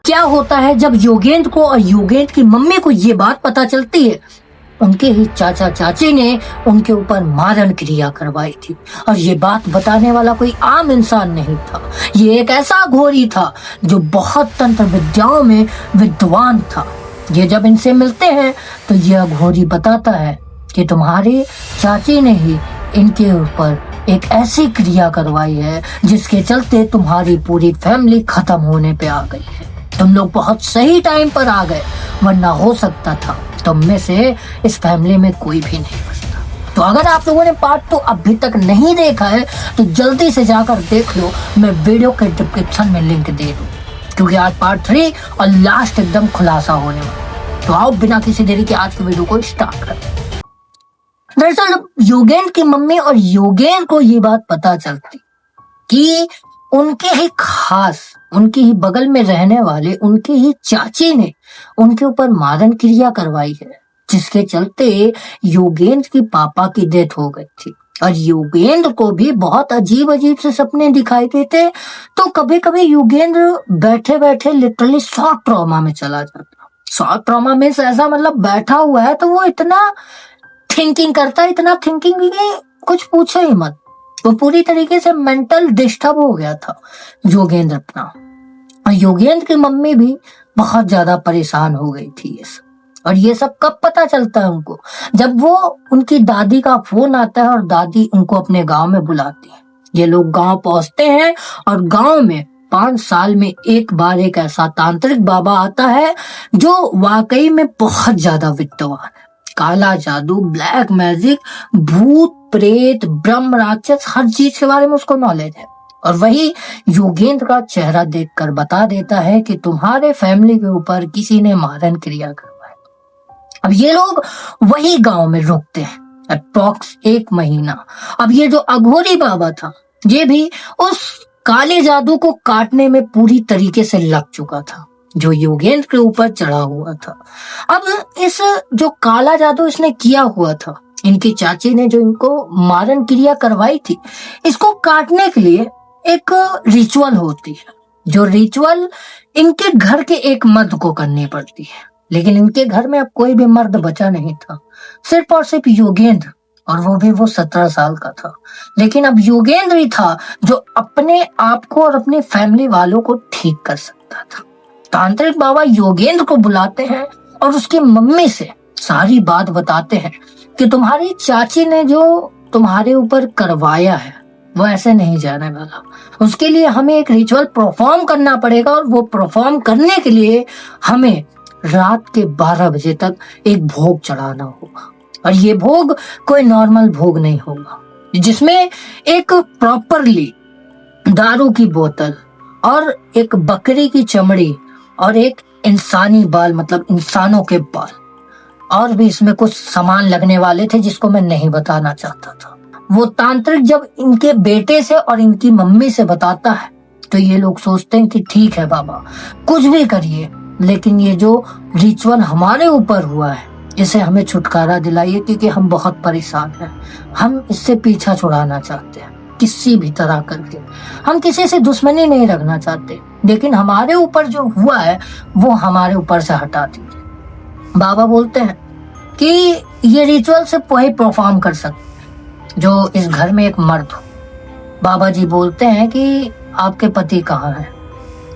क्या होता है जब योगेंद्र को और योगेंद्र की मम्मी को ये बात पता चलती है, उनके ही चाचा चाची ने उनके ऊपर मारण क्रिया करवाई थी। और ये बात बताने वाला कोई आम इंसान नहीं था, ये एक ऐसा घोरी था जो बहुत तंत्र विद्याओं में विद्वान था। ये जब इनसे मिलते हैं तो यह घोरी बताता है कि तुम्हारे चाची ने ही इनके ऊपर एक ऐसी क्रिया करवाई है जिसके चलते तुम्हारी पूरी फैमिली खत्म होने पे आ गई है। तुम लोग बहुत सही टाइम पर आ गए, वरना हो सकता था तुम में से इस फैमिली में कोई भी नहीं बचता। तो अगर आप लोगों ने पार्ट 2 अभी तक नहीं देखा है तो जल्दी से जाकर देख लो, मैं वीडियो के डिस्क्रिप्शन में लिंक दे दूँ, क्योंकि आज पार्ट 3 और लास्ट एकदम खुलासा होने वाला। तो आओ बिना किसी देरी के आज की वीडियो को स्टार्ट करते हैं। दरअसल योगेंद्र की मम्मी और योगेंद्र को ये बात पता चलती कि उनके ही खास, उनके ही बगल में रहने वाले उनके ही चाची ने उनके ऊपर मारण क्रिया करवाई है, जिसके चलते योगेंद्र की पापा की डेथ हो गई थी। और योगेंद्र को भी बहुत अजीब अजीब से सपने दिखाई देते, तो कभी कभी योगेंद्र बैठे बैठे लिटरली शॉर्ट ट्रॉमा में चला जाता। शॉर्ट ट्रॉमा में ऐसा मतलब बैठा हुआ है तो वो इतना थिंकिंग करता है, इतना थिंकिंग भी कुछ पूछो ही मत। वो पूरी तरीके से मेंटल डिस्टर्ब हो गया था योगेंद्र अपना। और योगेंद्र की मम्मी भी बहुत ज्यादा परेशान हो गई थी ये सब। और ये सब कब पता चलता है उनको, जब वो उनकी दादी का फोन आता है और दादी उनको अपने गांव में बुलाती है। ये लोग गांव पहुंचते हैं और गांव में 5 साल में एक बार एक ऐसा तांत्रिक बाबा आता है जो वाकई में बहुत ज्यादा विद्वान है। काला जादू, ब्लैक मैजिक, भूत प्रेत, ब्रह्म राक्षस, हर चीज के बारे में उसको नॉलेज है। और वही योगेंद्र का चेहरा देखकर बता देता है कि तुम्हारे फैमिली के ऊपर किसी ने मारण क्रिया करवाई। अब ये लोग वही गांव में रुकते हैं अप्रॉक्स 1 महीना। अब ये जो अघोरी बाबा था, ये भी उस काले जादू को काटने में पूरी तरीके से लग चुका था जो योगेंद्र के ऊपर चढ़ा हुआ था। अब इस जो काला जादू इसने किया हुआ था, इनकी चाची ने जो इनको मारण क्रिया करवाई थी, इसको काटने के लिए एक रिचुअल होती है, जो रिचुअल इनके घर के एक मर्द को करनी पड़ती है। लेकिन इनके घर में अब कोई भी मर्द बचा नहीं था, सिर्फ और सिर्फ योगेंद्र, और वो भी वो 17 साल का था। लेकिन अब योगेंद्र ही था जो अपने आप को और अपनी फैमिली वालों को ठीक कर सकता था। तांत्रिक बाबा योगेंद्र को बुलाते हैं और उसकी मम्मी से सारी बात बताते हैं कि तुम्हारी चाची ने जो तुम्हारे ऊपर करवाया है वो ऐसे नहीं जाने वाला। उसके लिए हमें एक रिचुअल परफॉर्म करना पड़ेगा, और वो परफॉर्म करने के लिए हमें रात के 12 बजे तक एक भोग चढ़ाना होगा। और ये भोग कोई नॉर्मल भोग नहीं होगा, जिसमें एक प्रॉपरली दारू की बोतल और एक बकरी की चमड़ी और एक इंसानी बाल, मतलब इंसानों के बाल, और भी इसमें कुछ सामान लगने वाले थे जिसको मैं नहीं बताना चाहता था। वो तांत्रिक जब इनके बेटे से और इनकी मम्मी से बताता है तो ये लोग सोचते हैं कि ठीक है बाबा, कुछ भी करिए, लेकिन ये जो रिचुअल हमारे ऊपर हुआ है इसे हमें छुटकारा दिलाइए, क्योंकि हम बहुत परेशान हैं। हम इससे पीछा छुड़ाना चाहते हैं किसी भी तरह करके। हम किसी से दुश्मनी नहीं रखना चाहते, लेकिन हमारे ऊपर जो हुआ है वो हमारे ऊपर से हटा दीजिए। बाबा बोलते हैं कि ये रिचुअल सिर्फ वही परफॉर्म कर सकते जो इस घर में एक मर्द हो। बाबा जी बोलते हैं कि आपके पति कहाँ हैं?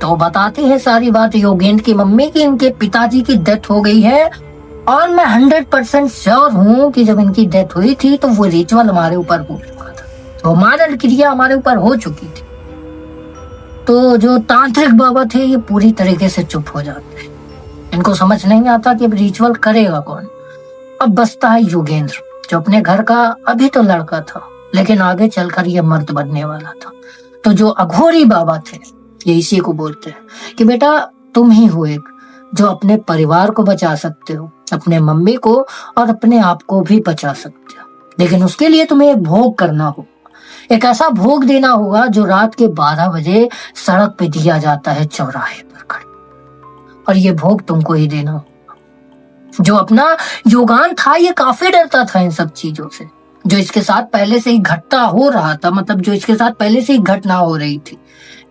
तो बताती है सारी बात योगेंद्र की मम्मी की इनके पिताजी की डेथ हो गई है, और मैं 100% श्योर हूँ कि जब इनकी डेथ हुई थी तो वो रिचुअल हमारे ऊपर हो चुका था, तो मारण क्रिया हमारे ऊपर हो चुकी थी। तो जो तांत्रिक बाबा थे ये पूरी तरीके से चुप हो जाते हैं। इनको समझ नहीं आता कि अब रिचुअल करेगा कौन। अब बचता है योगेंद्र, जो अपने घर का अभी तो लड़का था, लेकिन आगे चलकर ये मर्द बनने वाला था। तो जो अघोरी बाबा थे ये इसी को बोलते हैं कि बेटा तुम ही हो एक जो अपने परिवार को बचा सकते हो, अपने मम्मी को और अपने आप को भी बचा सकते हो, लेकिन उसके लिए तुम्हें एक भोग करना होगा। एक ऐसा भोग देना होगा जो रात के 12 बजे सड़क पे दिया जाता है चौराहे पर खड़े, और ये भोग तुमको ही देना होगा। जो अपना योगान था ये काफी डरता था इन सब चीजों से, जो इसके साथ पहले से ही घटना हो रहा था, मतलब जो इसके साथ पहले से ही घटना हो रही थी,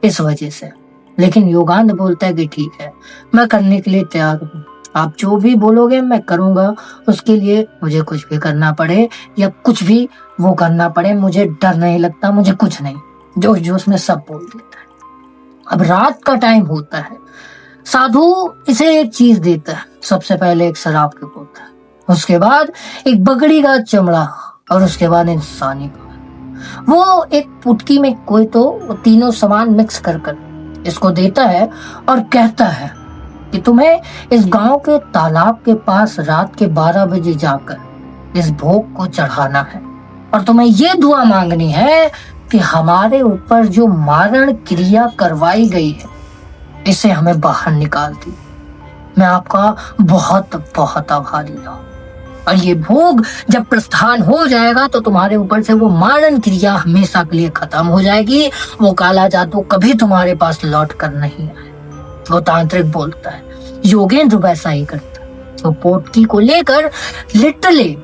इस वजह से। लेकिन योगानंद बोलता है कि ठीक है, मैं करने के लिए तैयार हूँ, आप जो भी बोलोगे मैं करूंगा, उसके लिए मुझे कुछ भी करना पड़े या कुछ भी वो करना पड़े, मुझे डर नहीं लगता, मुझे कुछ नहीं। जोश जोश में सब बोल देता है। अब रात का टाइम होता है, साधु इसे एक चीज देता है, सबसे पहले एक शराब की बोतल, उसके बाद एक बकरी का चमड़ा और उसके बाद इंसानी का। वो एक पुटकी में कोई तो तीनों सामान मिक्स कर इसको देता है और कहता है कि तुम्हें इस गांव के तालाब के पास रात के 12 बजे जाकर इस भोग को चढ़ाना है और तुम्हें ये दुआ मांगनी है कि हमारे ऊपर जो मारण क्रिया करवाई गई है इसे हमें बाहर निकाल दी। मैं आपका बहुत बहुत आभारी हूँ और ये भोग जब प्रस्थान हो जाएगा तो तुम्हारे ऊपर से वो मारण क्रिया हमेशा के लिए खत्म हो जाएगी, वो काला जादू कभी तुम्हारे पास लौट कर नहीं आए। वो तांत्रिक बोलता है। योगेंद्र वैसा ही करता है। तो पोटकी को लेकर लिटरली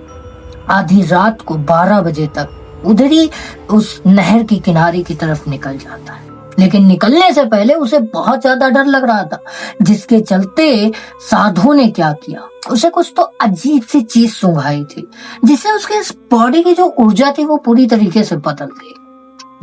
आधी रात को 12 बजे तक उधर ही उस नहर की किनारे की तरफ निकल जाता है। लेकिन निकलने से पहले उसे बहुत ज्यादा डर लग रहा था, जिसके चलते साधु ने क्या किया, उसे कुछ तो अजीब सी चीज सुंघाई थी जिससे उसके बॉडी की जो ऊर्जा थी वो पूरी तरीके से बदल गई।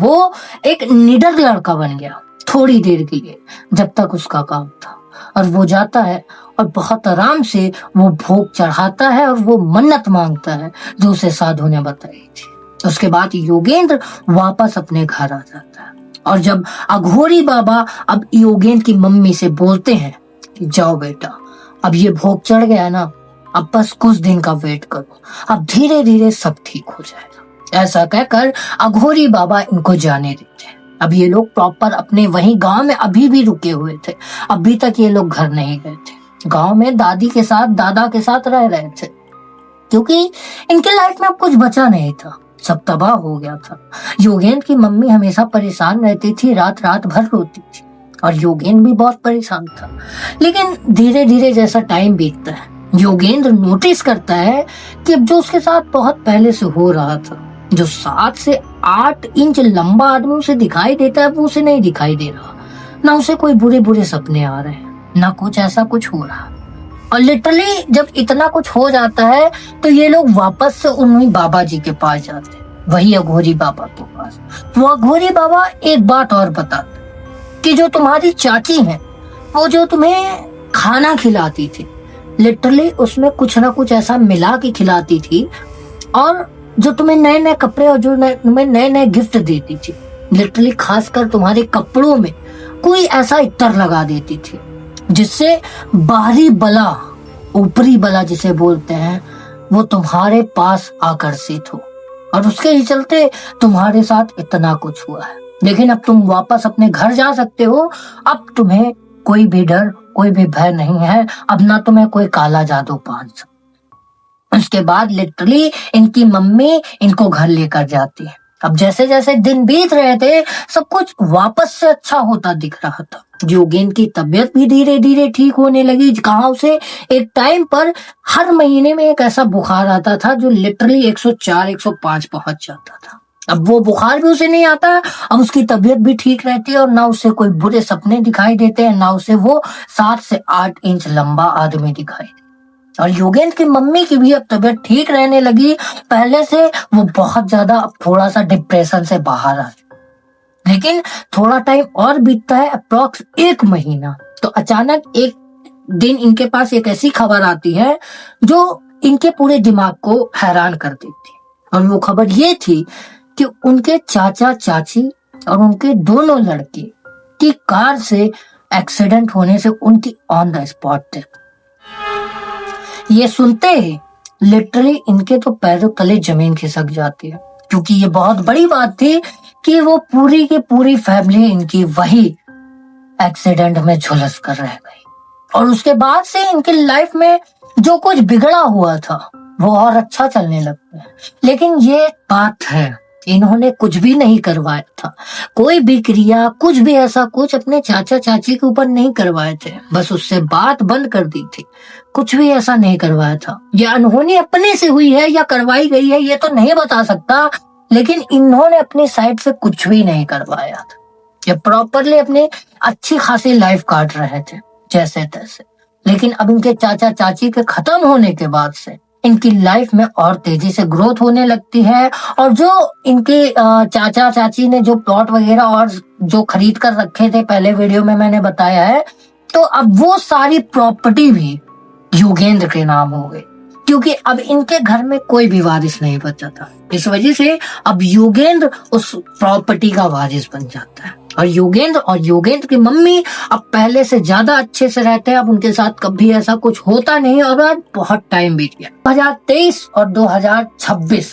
वो एक निडर लड़का बन गया थोड़ी देर के लिए, जब तक उसका काम था। और वो जाता है और बहुत आराम से वो भोग चढ़ाता है और वो मन्नत मांगता है जो उसे साधु ने बताई थी। उसके बाद योगेंद्र वापस अपने घर आ जाता है और जब अघोरी बाबा अब योगेंद्र की मम्मी से बोलते हैं कि जाओ बेटा, अब ये भोग चढ़ गया ना, अब बस कुछ दिन का वेट करो, अब धीरे धीरे सब ठीक हो जाएगा। ऐसा कहकर अघोरी बाबा इनको जाने देते हैं। अब ये लोग प्रॉपर अपने वही गांव में अभी भी रुके हुए थे, अभी तक ये लोग घर नहीं गए थे। गांव में दादी के साथ दादा के साथ रह रहे थे, क्योंकि इनके लाइफ में अब कुछ बचा नहीं था, सब तबाह हो गया था। योगेंद्र की मम्मी हमेशा परेशान रहती थी, रात रात भर रोती थी और योगेंद्र भी बहुत परेशान था। लेकिन धीरे धीरे जैसा टाइम बीतता है, योगेंद्र नोटिस करता है कि अब जो उसके साथ बहुत पहले से हो रहा था, जो 7 से 8 इंच लंबा आदमी उसे दिखाई देता है, वो उसे नहीं दिखाई दे रहा। ना उसे कोई बुरे बुरे सपने आ रहे हैं, ना कुछ ऐसा कुछ हो रहा। और लिटरली जब इतना कुछ हो जाता है तो ये लोग वापस से उन्हीं बाबा जी के पास जाते हैं, वही अघोरी बाबा के पास। वो अघोरी बाबा एक बात और बताते कि जो तुम्हारी चाची है, वो जो तुम्हें खाना खिलाती थी, लिटरली उसमें कुछ ना कुछ ऐसा मिला के खिलाती थी, और जो तुम्हें नए नए कपड़े और जो तुम्हें नए नए गिफ्ट देती थी, लिटरली खासकर तुम्हारे कपड़ों में कोई ऐसा इत्र लगा देती थी जिससे बाहरी बला, ऊपरी बला जिसे बोलते हैं, वो तुम्हारे पास आकर्षित हो। और उसके ही चलते तुम्हारे साथ इतना कुछ हुआ है। लेकिन अब तुम वापस अपने घर जा सकते हो, अब तुम्हें कोई भी डर, कोई भी भय नहीं है, अब ना तुम्हें कोई काला जादू पान सकता। उसके बाद लिटरली इनकी मम्मी इनको घर लेकर जाती है। अब जैसे जैसे दिन बीत रहे थे, सब कुछ वापस से अच्छा होता दिख रहा था। योगेंद्र की तबीयत भी धीरे धीरे ठीक होने लगी। कहाँ उसे एक टाइम पर हर महीने में एक ऐसा बुखार आता था जो लिटरली 104 105 पहुंच जाता था। अब वो बुखार भी उसे नहीं आता, अब उसकी तबीयत भी ठीक रहती है और ना उसे कोई बुरे सपने दिखाई देते हैं, ना उसे वो 7 से 8 इंच लंबा आदमी दिखाई देता। और योगेंद्र की मम्मी की भी अब तबीयत ठीक रहने लगी। पहले से वो बहुत ज्यादा अब थोड़ा सा डिप्रेशन से बाहर आ गई। लेकिन थोड़ा टाइम और बीतता है, अप्रॉक्स 1 महीना, तो अचानक एक दिन इनके पास एक ऐसी खबर आती है जो इनके पूरे दिमाग को हैरान कर देती है। और वो खबर ये थी कि उनके चाचा चाची और उनके दोनों लड़के की कार से एक्सीडेंट होने से उनकी ऑन द स्पॉट डेथ। ये सुनते ही लिटरली इनके तो पैरों तले जमीन खिसक जाती है, क्योंकि ये बहुत बड़ी बात थी कि वो पूरी की पूरी फैमिली इनकी वही एक्सीडेंट में झुलस कर रह गई। और उसके बाद से इनकी लाइफ में जो कुछ बिगड़ा हुआ था वो और अच्छा चलने लगता है। लेकिन ये बात है, इन्होंने कुछ भी नहीं करवाया था, कोई भी क्रिया, कुछ भी ऐसा कुछ अपने चाचा चाची के ऊपर नहीं करवाए थे, बस उससे बात बंद कर दी थी, कुछ भी ऐसा नहीं करवाया था। ये अनहोनी अपने से हुई है या करवाई गई है ये तो नहीं बता सकता, लेकिन इन्होंने अपनी साइड से कुछ भी नहीं करवाया था। ये प्रॉपरली अपनी अच्छी खासी लाइफ काट रहे थे जैसे तैसे, लेकिन अब इनके चाचा चाची के खत्म होने के बाद से इनकी लाइफ में और तेजी से ग्रोथ होने लगती है। और जो इनके चाचा चाची ने जो प्लॉट वगैरह और जो खरीद कर रखे थे, पहले वीडियो में मैंने बताया है, तो अब वो सारी प्रॉपर्टी भी योगेंद्र के नाम हो गई, क्योंकि अब इनके घर में कोई भी वारिस नहीं बचा था। इस वजह से अब योगेंद्र उस प्रॉपर्टी का वारिस बन जाता है। और योगेंद्र की मम्मी अब पहले से ज्यादा अच्छे से रहते हैं। अब उनके साथ कभी ऐसा कुछ होता नहीं। और आज बहुत टाइम बीत गया, 2023 और 2026,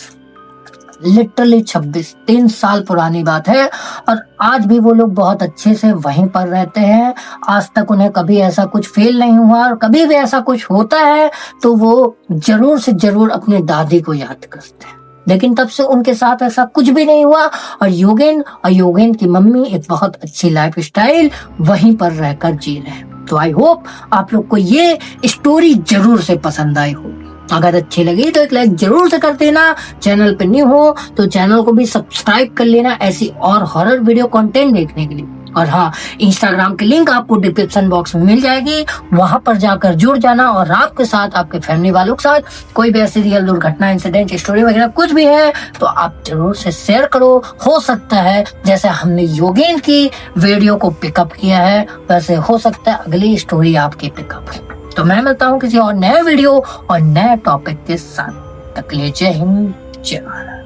लिटरली 26, 3 साल पुरानी बात है। और आज भी वो लोग बहुत अच्छे से वहीं पर रहते हैं। आज तक उन्हें कभी ऐसा कुछ फील नहीं हुआ। और कभी भी ऐसा कुछ होता है तो वो जरूर से जरूर अपनी दादी को याद करते हैं। लेकिन तब से उनके साथ ऐसा कुछ भी नहीं हुआ। और योगेंद्र की मम्मी एक बहुत अच्छी लाइफ स्टाइल वहीं पर रहकर जी रहे हैं। तो आई होप आप लोग को ये स्टोरी जरूर से पसंद आई होगी। अगर अच्छी लगी तो एक लाइक जरूर से कर देना। चैनल पे न्यू हो तो चैनल को भी सब्सक्राइब कर लेना ऐसी और हॉरर वीडियो कंटेंट देखने के लिए। और हाँ, इंस्टाग्राम की लिंक आपको डिस्क्रिप्शन बॉक्स में मिल जाएगी, वहां पर जाकर जुड़ जाना। और आपके साथ, आपके फैमिली वालों के साथ कोई भी ऐसी रियल दुर्घटना, इंसिडेंट, स्टोरी वगैरह कुछ भी है तो आप जरूर से शेयर करो। हो सकता है जैसे हमने योगेंद्र की वीडियो को पिकअप किया है, वैसे हो सकता है अगली स्टोरी आपकी पिकअप हो। तो मैं मिलता हूँ किसी और नए वीडियो और नए टॉपिक के साथ। तक के लिए जय हिंद, जय भारत।